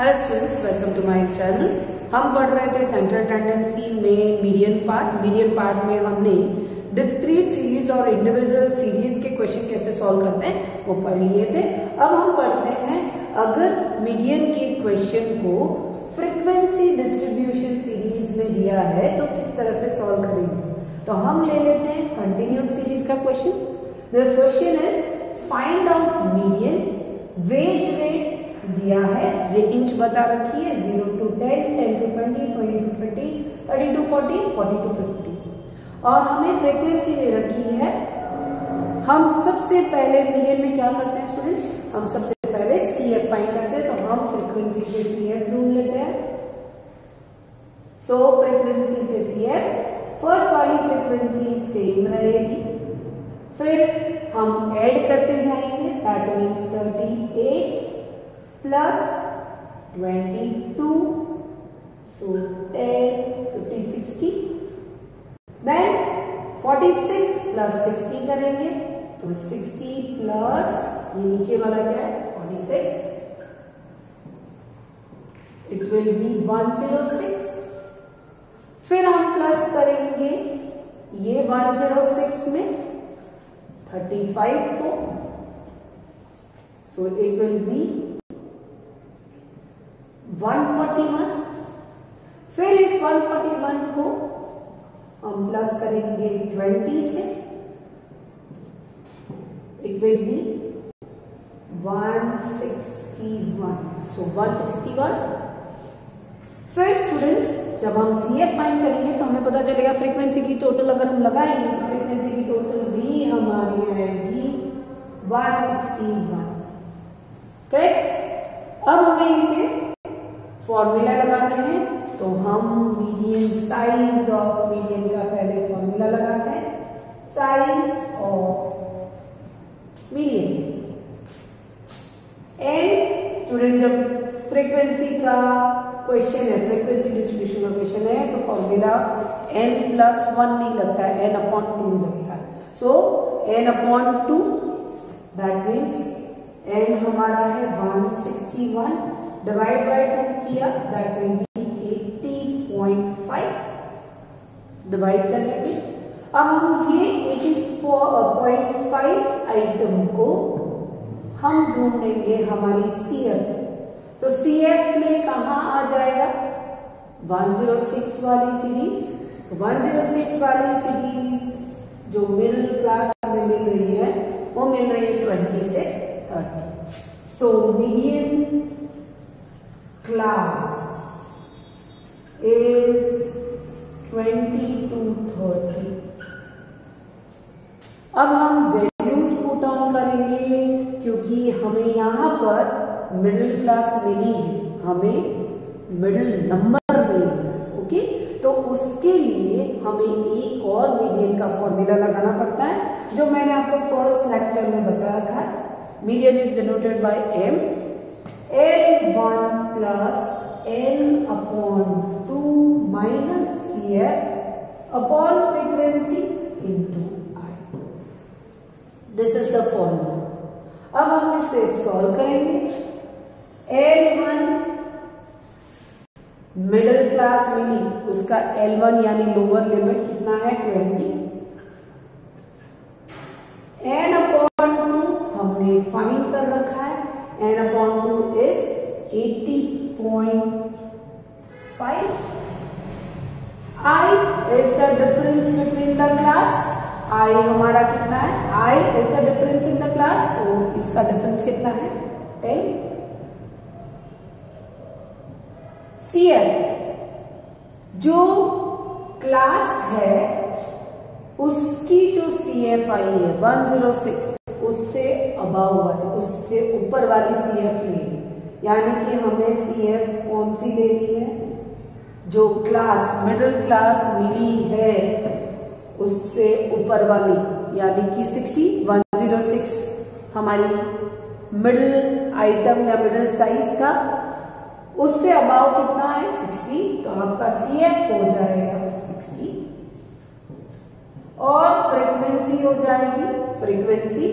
Hello students, welcome to my channel. हम पढ़ रहे थे सेंट्रल टेंडेंसी में मीडियन पार्ट में हमने डिस्क्रीट सीरीज और इंडिविजुअल सीरीज के क्वेश्चन कैसे सॉल्व करते हैं वो पढ़ लिए थे। अब हम पढ़ते हैं अगर मीडियन के क्वेश्चन को फ्रीक्वेंसी डिस्ट्रीब्यूशन सीरीज में दिया है तो किस तरह से सॉल्व करेंगे। तो हम ले लेते हैं कंटिन्यूस सीरीज का question. The question is find out median, wage rate दिया है, रेंज बता रखी है 0 to 10, 10 to 20, 20 to 30, 30 to 40, 40 to 50 और हमें फ्रीक्वेंसी दे रखी है। हम सबसे पहले मीडियन में क्या करते हैं स्टूडेंट्स, हम सबसे पहले CF फाइंड करते हैं। तो हम फ्रीक्वेंसी से CF ढूंढ लेते हैं। सो फ्रीक्वेंसी से CF, फर्स्ट वाली फ्रीक्वेंसी सेम रहेगी, फिर हम ऐड करते जाएंगे। That means 38 plus 22, so 10, 50, 60, then 46 plus 60 करेंगे तो 60 plus ये नीचे वाला क्या है 46, it will be 106। फिर हम प्लस करेंगे ये 106 में 35 को, so it will be 141। फिर इस 141 को हम प्लस करेंगे 20 से, इट विल बी 161, सो 161। फिर स्टूडेंट्स जब हम CF फाइंड करेंगे तो हमें पता चलेगा फ्रीक्वेंसी की टोटल अगर हम लगाएंगे तो फ्रीक्वेंसी की टोटल भी हमारी आएगी 161, करेक्ट। अब हमें इसे फॉर्मूला लगाने हैं तो हम मीडियन साइज ऑफ मीडियन का पहले फॉर्मूला लगाते हैं। Size of median and student जब फ्रीक्वेंसी का क्वेश्चन है, फ्रीक्वेंसी डिस्ट्रीब्यूशन का क्वेश्चन है तो फॉर्मूला n+1 नहीं लगता है, n/2 लगता है। सो n/2 दैट मीन्स n हमारा है 161 डिवाइड बाय 2 किया, दैट विल बी 80.5 डिवाइड करने पे। अब हम ये 84.5 आइटम को हम ढूंढेंगे हमारी CF। तो CF में कहा आ जाएगा 106 वाली सीरीज। 106 वाली सीरीज जो मिडिल क्लास में मिल रही है वो मिल रही है 20 से 30। So median class is 20 to 30। अब हम वैल्यूज पुट ऑन करेंगे क्योंकि हमें यहां पर मिडिल क्लास मिली है, हमें मिडिल नंबर मिली है, ओके। तो उसके लिए हमें एक और मीडियन का फॉर्मूला लगाना पड़ता है जो मैंने आपको फर्स्ट लेक्चर में बताया था। Median is denoted by M, L1 plus N/2 minus CF upon frequency into I। This is the formula। अब हम इसे सॉल्व करेंगे। L1 मिडिल क्लास मिली, उसका L1 यानी लोअर लिमिट कितना है 20। N/2 हमने फाइंड कर रखा है, N/2 is 80.5। I is the difference between the class। I हमारा कितना है, I is the difference in the class, तो इसका डिफरेंस कितना है 10। CF जो क्लास है उसकी जो CF आई है 106, उससे अबाव वाली, उससे ऊपर वाली CF लेनी, यानी कि हमें CF कौन सी लेनी है, जो क्लास मिडिल क्लास मिली है उससे ऊपर वाली, यानी कि 60। 106 हमारी मिडिल आइटम या मिडिल साइज का, उससे अबाव कितना है 60, तो आपका CF हो जाएगा 60 और फ्रीक्वेंसी हो जाएगी, फ्रीक्वेंसी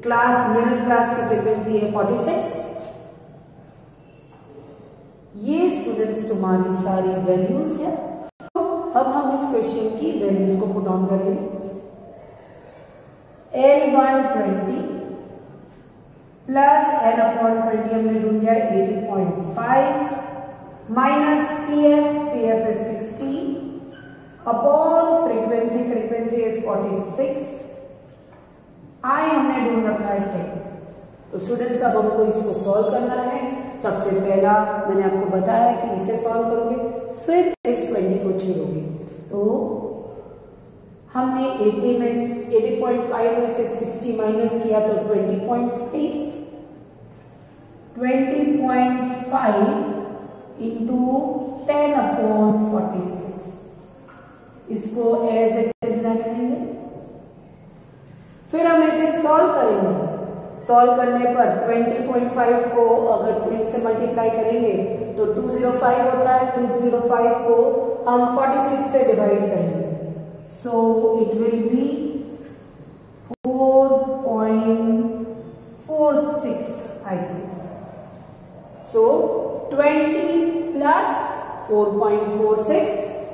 क्लास मिडिल क्लास की फ्रीक्वेंसी है 46 स्टूडेंट्स तुम्हारी सारी वैल्यूज है। तो अब हम इस क्वेश्चन की वैल्यूज को पुट ऑन करेंगे। L1 20 प्लस L अपॉन 20 हमने ढूंढ लिया 80.5 minus CF is 60 upon frequency is 46, I हमने ढूंढ रखा है 10। तो स्टूडेंट्स अब हमको इसको सॉल्व करना है। सबसे पहला मैंने आपको बताया कि इसे सॉल्व करोगे, फिर इस 20 को छोड़ोगे। तो हमने 80.5 में से 60 माइनस किया तो 20.5 इंटू 10 अपॉन 46, इसको एज इट इज रखेंगे। फिर हम इसे सॉल्व करेंगे। सॉल्व करने पर 20.5 को अगर 10 से मल्टीप्लाई करेंगे तो 205 होता है। 205 को हम 46 से डिवाइड करेंगे, so it will be 4.46 I think. So 20 plus 4.46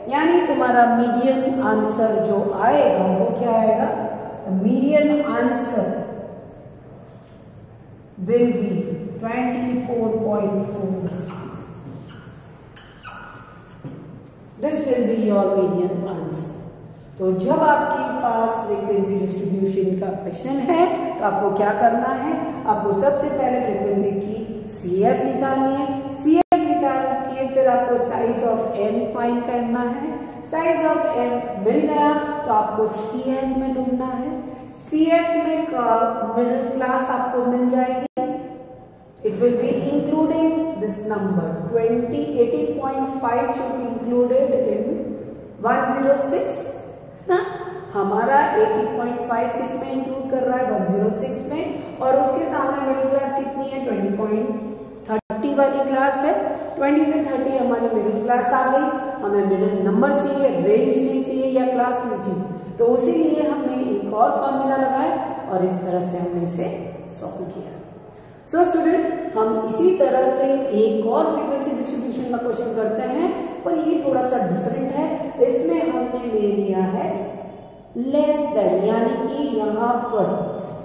यानी तुम्हारा मीडियन आंसर जो आएगा वो क्या आएगा? Median answer will be 24.46. This will be your median answer. तो जब आपके पास फ्रीक्वेंसी डिस्ट्रीब्यूशन का क्वेश्चन है तो आपको क्या करना है? आपको सबसे पहले फ्रीक्वेंसी की CF निकालनी है। CF निकाल के फिर आपको साइज ऑफ n फाइंड करना है। साइज ऑफ n मिल गया तो आपको CF में ढूंढना है। CF में मिडिल क्लास आपको मिल जाएगी। It will be including this number 80.5 should be included in 106 ना। हमारा 80.5 किस में इंक्लूड कर रहा है? 106 में। और उसके सामने मिडिल क्लास कितनी है? 20.30 वाली क्लास है। 20 से 30 हमारी मिडिल क्लास आ गई। हमें मिडिल नंबर चाहिए, रेंज नहीं चाहिए या क्लास नहीं चाहिए। तो उसी लिए हमने एक और फॉर्मूला लगाया और इस तरह से हमने इसे सॉल्व किया। सो स्टूडेंट, हम इसी तरह से एक और फ्रीक्वेंसी डिस्ट्रीब्यूशन का क्वेश्चन करते हैं, पर ये थोड़ा सा डिफरेंट है। इसमें हमने ले लिया है लेस देन, यानी कि यहाँ पर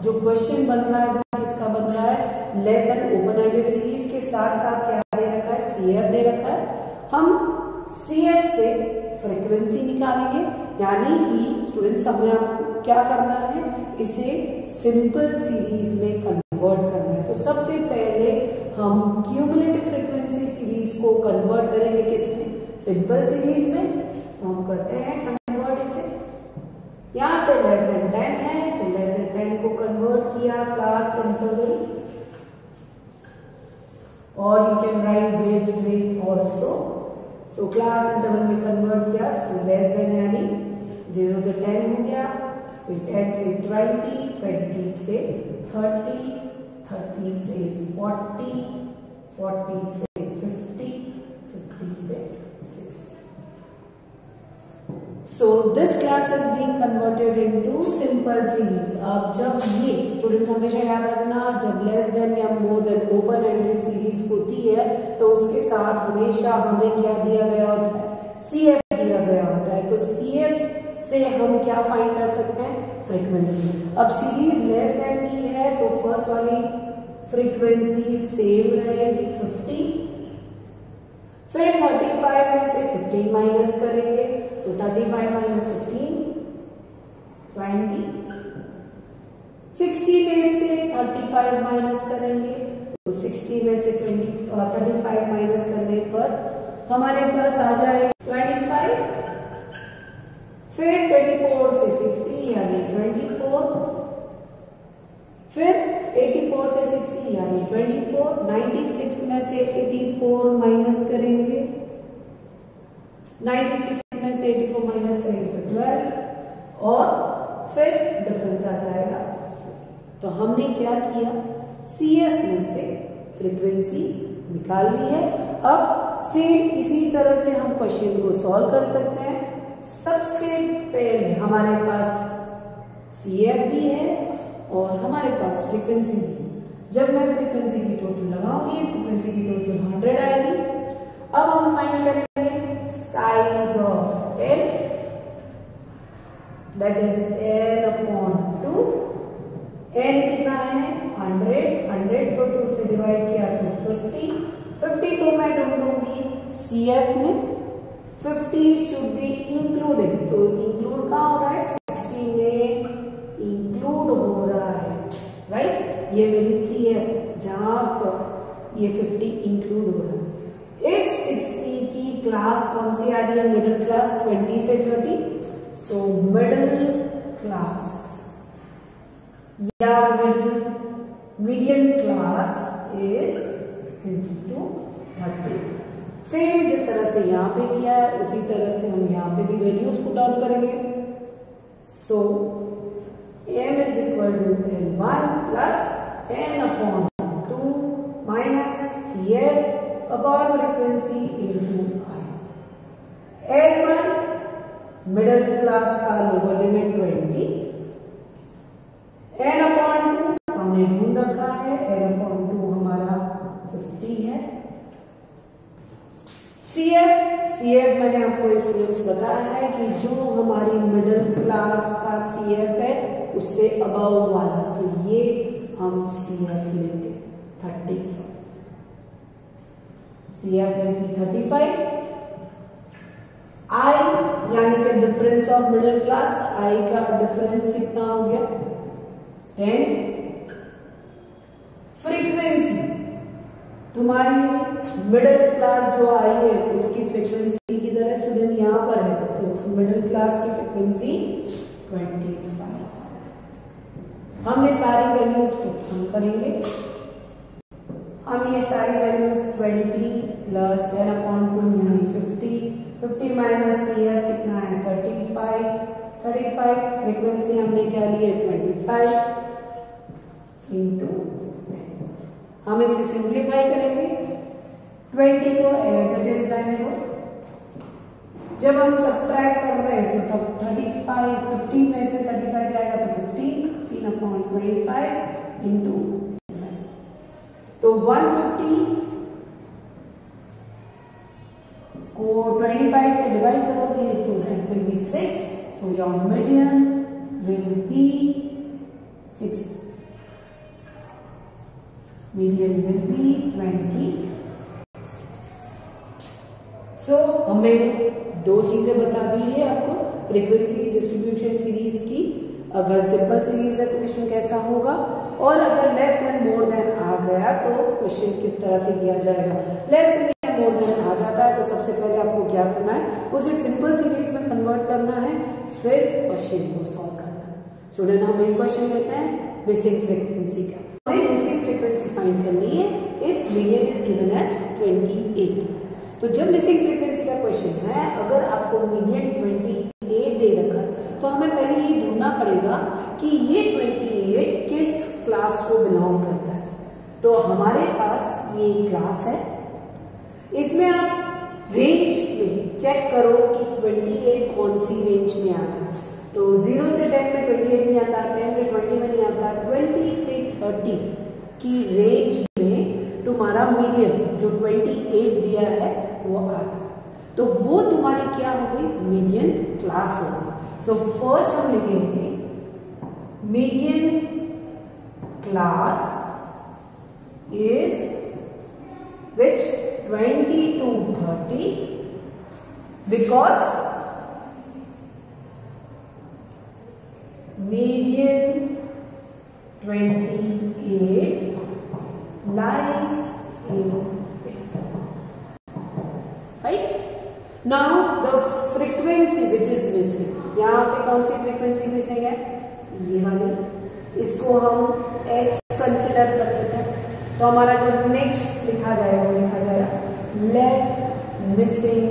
जो क्वेश्चन बन रहा है वो किसका बन रहा है? Less than open ended series के साथ साथ क्या दे रखा है? CF दे रखा है। हम CF से फ्रीक्वेंसी निकालेंगे, यानी कि स्टूडेंट्स हमें क्या करना है? इसे सिंपल सीरीज में कन्वर्ट करना है। तो सबसे पहले हम क्यूमुलेटिव फ्रीक्वेंसी सीरीज को कन्वर्ट करेंगे किसमें? सिंपल सीरीज में। तो हम करते हैं कन्वर्ट इसे। यहाँ पे लेस देन 10 है तो लेस देन 10 को कन्वर्ट किया क्लास इंटरवल, और you can write weight also. So class interval में कन्वर्ट किया, सो लेस देन यानी 0 से 10 हो गया, फिर 10 से 20, 20 से 30, 30 से 40, 40 से 50, 50 से 60. So this class is being converted into simple series. अब जब ये स्टूडेंट्स हमेशा याद रखना, जब लेस देन या more than open ended series होती है तो उसके साथ हमेशा हमें क्या दिया गया होता है? CF दिया गया होता है। तो CF से हम क्या फाइंड कर सकते हैं? फ्रीक्वेंसी। अब सीरीज लेस देन की है तो फर्स्ट वाली फ्रीक्वेंसी सेम रहेगी 50, फिर 35 में से 15 माइनस करेंगे, सो 35 माइनस 15 20, 60 में से 35 माइनस करेंगे तो 60 में से 35 माइनस करने पर हमारे पास आ जाए 25, फिर 24 से 60 यानी 24, फिर 84 से 60 यानी 24, 96 में से 84 माइनस करेंगे, 96 में से 84 माइनस करेंगे तो 12, और फिर डिफरेंस आ जाएगा। तो हमने क्या किया? CF में से फ्रीक्वेंसी निकाल ली है। अब सेम इसी तरह से हम क्वेश्चन को सॉल्व कर सकते हैं। सबसे पहले हमारे पास CF भी है और हमारे पास फ्रीक्वेंसी भी है। जब मैं फ्रीक्वेंसी की टोटल लगाऊंगी, फ्रीक्वेंसी की टोटल 100 आएगी। अब हम फाइंड करेंगे size of L, that is n upon 2। n कितना है 100, 100 को 2 से डिवाइड किया तो 50, 50 को मैं ढूंढूंगी CF में, 50 शुड बी इंक्लूडेड, तो इंक्लूड कहाँ हो रहा है 60 में इंक्लूड हो रहा है, राइट। ये मेरी CF जहां पर ये 50 इंक्लूड हो रहा है। इस 60 की क्लास कौन सी आ रही है, मिडिल क्लास 20 से 30, सो मिडिल क्लास या मीडियम क्लास इज 30। सेम जिस तरह से यहाँ पे किया है उसी तरह से हम यहाँ पे भी वैल्यूज पुट डाउन करेंगे। So m is equal to L1 plus n upon 2 minus CF upon frequency into I। L1 middle class का लोअर लिमिट 20, n अपॉन 2 हमने ढूंढ रखा है, n अपॉन 2 हमारा 50 है। CF मैंने आपको स्टूडेंट्स बताया है कि जो हमारी मिडिल क्लास का CF है उससे अबव वाला, तो ये हम CF लेते हैं 35, CF यानी 35। I यानी कि difference of middle class, I का डिफरेंस कितना हो गया 10। फ्रीक्वेंसी तुम्हारी मिडिल क्लास जो आई है उसकी फ्रीक्वेंसी किधर है स्टूडेंट, यहाँ पर है, तो मिडिल क्लास की फ्रीक्वेंसी 25। हमने सारी वैल्यूज पुट हम करेंगे, हम ये सारी वैल्यूज 20 प्लस n अपॉन 2 यानी 50, 50 माइनस CF कितना है 35, फ्रीक्वेंसी हमने क्या ली है 25 इंटू, हम इसे सिंप्लीफाई करेंगे, 20 को एज इट इज रहने दो। जब हम सब्ट्रैक्ट कर रहे हैं तब 35, 50 में से 35 जाएगा तो 15 अपॉन 25 इंटू, तो 150 को 25 से डिवाइड करोगे तो that will be 6, so your median will be 6, median will be 26। सो हमें दो चीजें बता दी है आपको, फ्रीक्वेंसी डिस्ट्रीब्यूशन सीरीज की, अगर सिंपल सीरीज है तो क्वेश्चन कैसा होगा, और अगर लेस देन मोर देन आ गया तो क्वेश्चन किस तरह से किया जाएगा। लेस देन या मोर देन आ जाता है तो सबसे पहले आपको क्या करना है, उसे सिंपल सीरीज में कन्वर्ट करना है, फिर क्वेश्चन को सॉल्व करना है। स्टूडेंट हम एक क्वेश्चन लेते हैं मिसिंग फ्रीक्वेंसी का, हमें मिसिंग फ्रीक्वेंसी फाइंड करनी है if median is given as 28। तो जब मिसिंग फ्रीक्वेंसी का क्वेश्चन है, अगर आपको मीडियन 28 दे रखा है तो हमें पहले ये ढूंढना पड़ेगा कि ये 28 किस क्लास को बिलोंग करता है। तो हमारे पास ये क्लास है, इसमें आप रेंज में चेक करो कि 28 कौन सी रेंज में आ रहा है। तो 0 से 10 में 28 नहीं आता, 10 से 20 में नहीं आता, 20 से 30 की रेंज में तुम्हारा मीडियन जो 28 दिया है वो आ रहा है, तो वो तुम्हारी क्या हो गई मीडियन क्लास हो गई। तो फर्स्ट हम लिखेंगे median class is which 20 to 30 because median 28 lies in right now the frequency which is missing, यहाँ पे कौन सी फ्रीक्वेंसी मिसिंग है, ये वाली, इसको हम x कंसिडर कर लेते हैं। तो हमारा जो नेक्स्ट लिखा जाएगा वो लिखा जाएगा लेट मिसिंग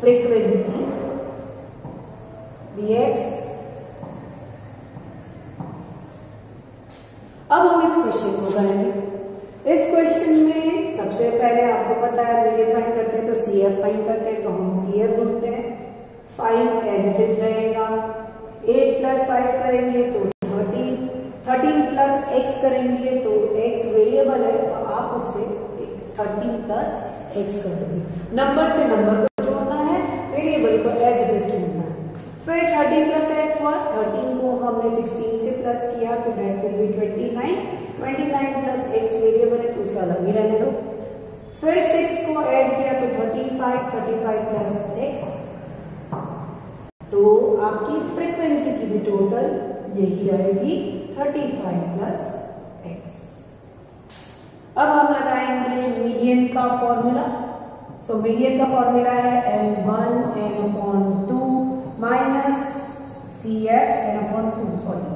फ्रीक्वेंसी dx। अब हम इस क्वेश्चन को करेंगे। इस क्वेश्चन में सबसे पहले आपको पता है मीडियन फाइंड करते हैं तो CF फाइंड करते हैं, तो हम CF ढूंढते हैं। 5 एज इट इज रहेगा, 8 प्लस 5 करेंगे तो 13 प्लस x करेंगे तो x वेरिएबल है तो आप उसे 13 प्लस एक्स कर दोगे। नंबर से नंबर को जोड़ना है, वेरिएबल को एज इट इज जोड़ना है। फिर 13 प्लस एक्स हुआ, 13 को हमने 16 से प्लस किया तो that will be 29। 29 plus x variable है तो उसे अलग ही रहने दो। फिर 6 को ऐड किया तो 35, 35 प्लस एक्स, तो आपकी फ्रीक्वेंसी की भी टोटल यही आएगी 35 प्लस एक्स। अब हम लगाएंगे मीडियन का फॉर्मूला। सो मीडियन का फॉर्मूला है L1 n/2 minus CF n/2 sorry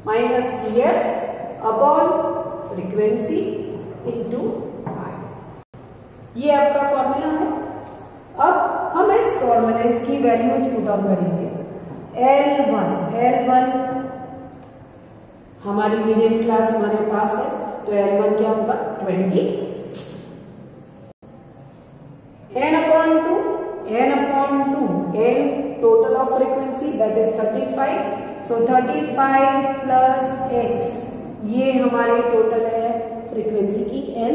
minus CF upon frequency into I। ये आपका फॉर्मूला है। अब हम इस फॉर्मूला की वैल्यूज पुट ऑन करेंगे। L1 हमारी मीडियन क्लास हमारे पास है तो L1 क्या होगा 20 n/2 n total of frequency that is 35, so 35 plus x ये हमारे टोटल है फ्रीक्वेंसी की n,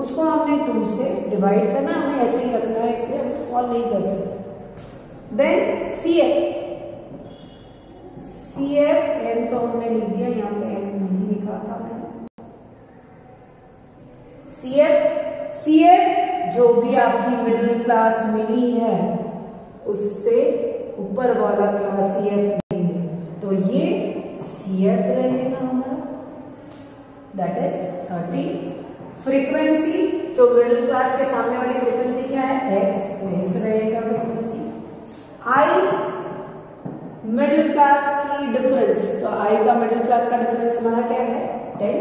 उसको हमने 2 से डिवाइड करना, हमें ऐसे ही रखना है इसलिए हम सॉल्व नहीं कर सकते। देन CF n तो हमने लिख दिया, यहाँ पे n नहीं लिखा था मैंने। CF जो भी आपकी मिडिल क्लास मिली है उससे ऊपर वाला क्लास CF लेंगे तो ये CF रहेगा हमारा, दैट इज 30। फ्रीक्वेंसी जो मिडिल क्लास के सामने वाली फ्रीक्वेंसी क्या है x, तो x रहेगा फ्रीक्वेंसी। I मिडिल क्लास की डिफरेंस, तो I का मिडिल क्लास का डिफरेंस हमारा क्या है 10।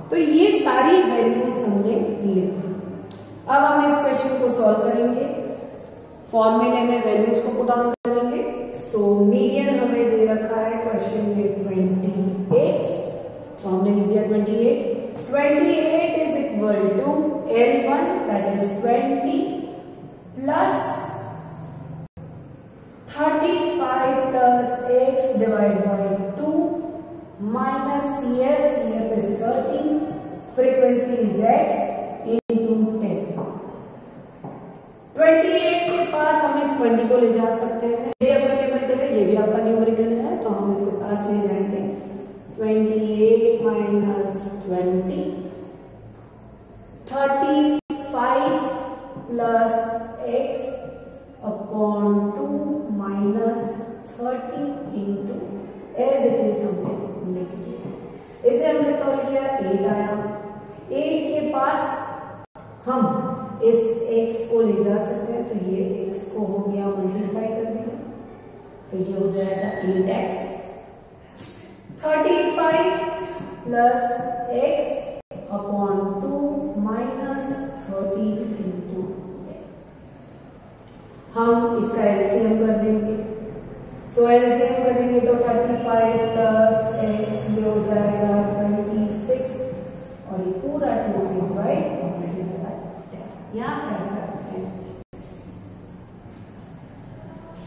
तो ये सारी वैल्यूज हमने लिख दी। अब हम इस क्वेश्चन को सॉल्व करेंगे, फॉर्मूले में वैल्यूज को पुट ऑन करेंगे। सो मीडियन हमें दे रखा है क्वेश्चन में 28, तो हमने लिख दिया 28 is equal to L1 that is 20 plus 35 plus x divide by 2 minus CF is 13, frequency is x into 10। 28 के पास हम इस 20 को ले जा सकते हैं, ये आपका न्यूमेरिकल है, ये भी आपका न्यूमेरिकल है, तो हम इसके पास ले जाएंगे 28 minus 20, 35 plus x upon 2 minus 30 into as it is हमने लिख दिया। इसे हमने सॉल्व किया, 8 आया। 8 के पास हम इस x को ले जा सकते हैं, तो ये x को हो गया मल्टीप्लाई कर दिया, तो ये हो जाएगा 8x। 35 plus x upon 2 minus 30 into हम इसका एलसीएम कर देंगे। सो एलसीएम करेंगे तो 35 प्लस x ये हो जाएगा 26 और ये पूरा 2 से डिवाइड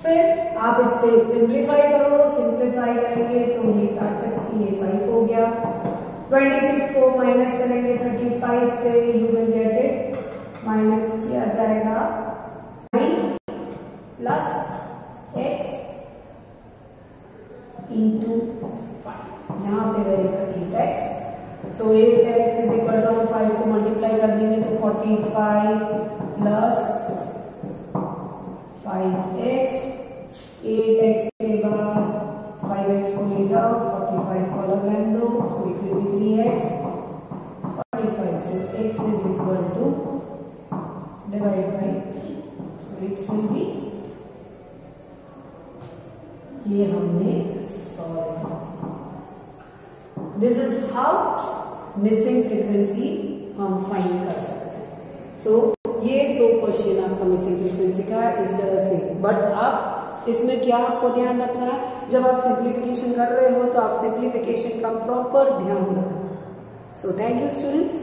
फिर आप इससे सिंप्लीफाई करो, सिंप्लीफाई करेंगे तो ये काट सकती है, 5 हो गया। 26 को माइनस करेंगे 35 से, you will get it minus किया जाएगा 9 प्लस x इंटू 5, यहाँ पे रहेगा 8x। So 8x is equal to 5 को मल्टीप्लाई कर देंगे तो 45 प्लस 5x, 8x के बाद 5x को ले जाओ, 45 को अलग रहने दो, so it will be 3x, 45, so x is equal to divide by 3, so x will be, ये हमने सॉल्व किया। This is how missing frequency हम फाइंड कर सकते हैं। सो ये 2 क्वेश्चन आपका मिसिंग फ्रीक्वेंसी का इस तरह से, बट आप इसमें क्या आपको ध्यान रखना है, जब आप सिंप्लीफिकेशन कर रहे हो तो आप सिंप्लीफिकेशन का प्रॉपर ध्यान रखना। So thank you students.